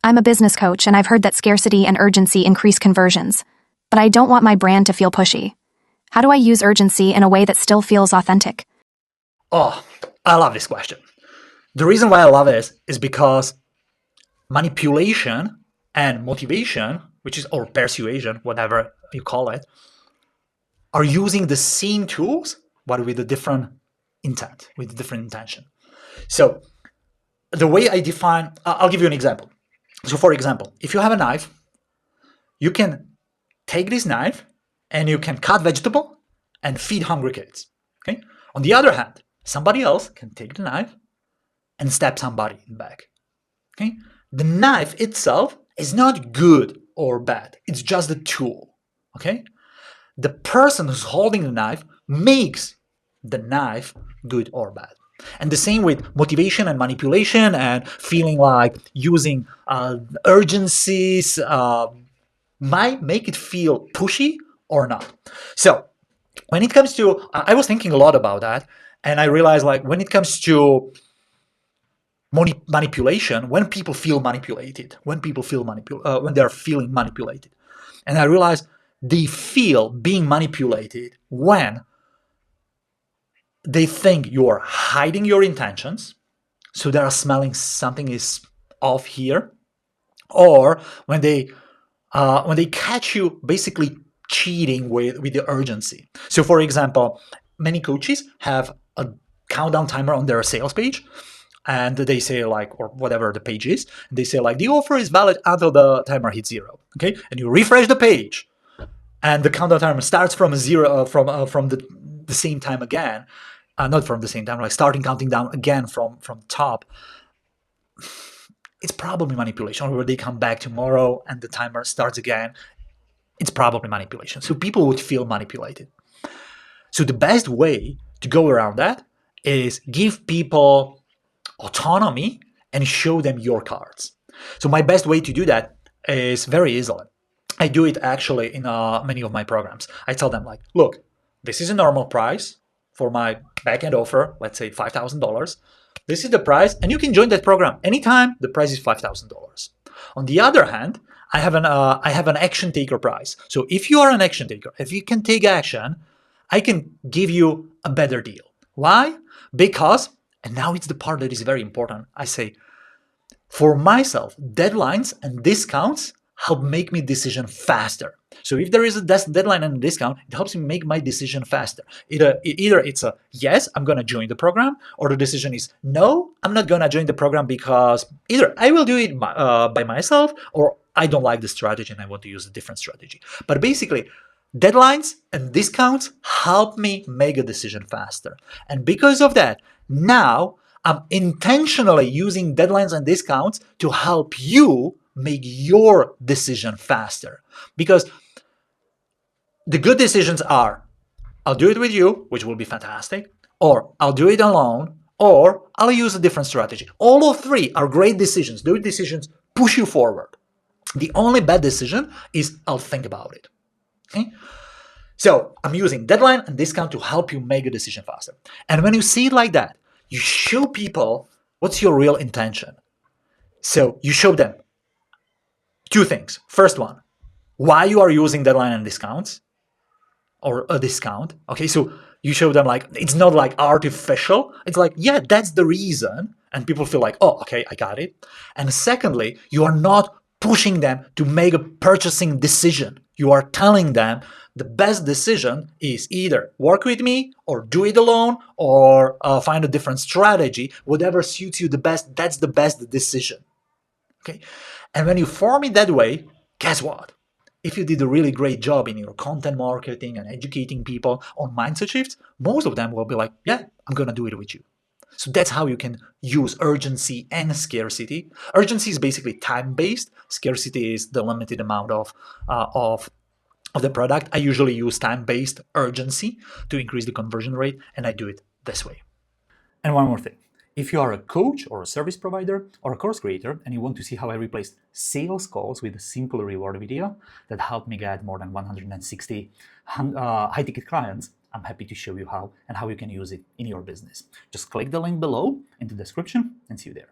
I'm a business coach and I've heard that scarcity and urgency increase conversions, but I don't want my brand to feel pushy. How do I use urgency in a way that still feels authentic? Oh, I love this question. The reason why I love it is because manipulation and motivation, which is, or persuasion, whatever you call it, are using the same tools, but with a different intent, with a different intention. So the way I define, I'll give you an example. So for example, if you have a knife, you can take this knife and you can cut vegetable and feed hungry kids. Okay. On the other hand, somebody else can take the knife and stab somebody in the back. Okay. The knife itself is not good or bad. It's just a tool. Okay. The person who's holding the knife makes the knife good or bad. And the same with motivation and manipulation and feeling like using urgencies might make it feel pushy or not. So when it comes to, I was thinking a lot about that, and I realized like when it comes to manipulation, when people feel manipulated, when they're feeling manipulated, and I realized they feel being manipulated when they think you're hiding your intentions, so they're smelling something is off here, or when they catch you basically cheating with the urgency. So for example, many coaches have a countdown timer on their sales page, and they say like, or whatever the page is, they say like the offer is valid until the timer hits 0. Okay, and you refresh the page, and the countdown timer starts from 0 from the same time again. Not from the same time, like starting counting down again from top. It's probably manipulation. Or they come back tomorrow and the timer starts again. It's probably manipulation. So people would feel manipulated. So the best way to go around that is give people autonomy and show them your cards. So my best way to do that is very easily. I do it actually in many of my programs. I tell them like, look, this is a normal price for my backend offer, let's say $5,000. This is the price, and you can join that program anytime. The price is $5,000. On the other hand, I have an action taker price. So if you are an action taker, if you can take action, I can give you a better deal. Why? Because, and now it's the part that is very important. I say, for myself, deadlines and discounts help make me decision faster. So if there is a deadline and a discount, it helps me make my decision faster. Either it's a yes, I'm going to join the program, or the decision is no, I'm not going to join the program because either I will do it by myself, or I don't like the strategy and I want to use a different strategy. But basically, deadlines and discounts help me make a decision faster. And because of that, now I'm intentionally using deadlines and discounts to help you make your decision faster. Because the good decisions are, I'll do it with you, which will be fantastic, or I'll do it alone, or I'll use a different strategy. All of three are great decisions. Those decisions push you forward. The only bad decision is I'll think about it. Okay? So I'm using deadline and discount to help you make a decision faster. And when you see it like that, you show people what's your real intention. So you show them two things. First one, why you are using deadline and discounts, or a discount. Okay, so you show them like it's not like artificial. It's like, yeah, that's the reason. And people feel like, oh, okay, I got it. And secondly, you are not pushing them to make a purchasing decision. You are telling them the best decision is either work with me or do it alone or find a different strategy. Whatever suits you the best, that's the best decision. Okay, and when you form it that way, guess what? If you did a really great job in your content marketing and educating people on mindset shifts, most of them will be like, yeah, I'm going to do it with you. So that's how you can use urgency and scarcity. Urgency is basically time-based. Scarcity is the limited amount of the product. I usually use time-based urgency to increase the conversion rate, and I do it this way. And one more thing. If you are a coach or a service provider or a course creator and you want to see how I replaced sales calls with a simple reward video that helped me get more than 160 high-ticket clients, I'm happy to show you how and how you can use it in your business. Just click the link below in the description and see you there.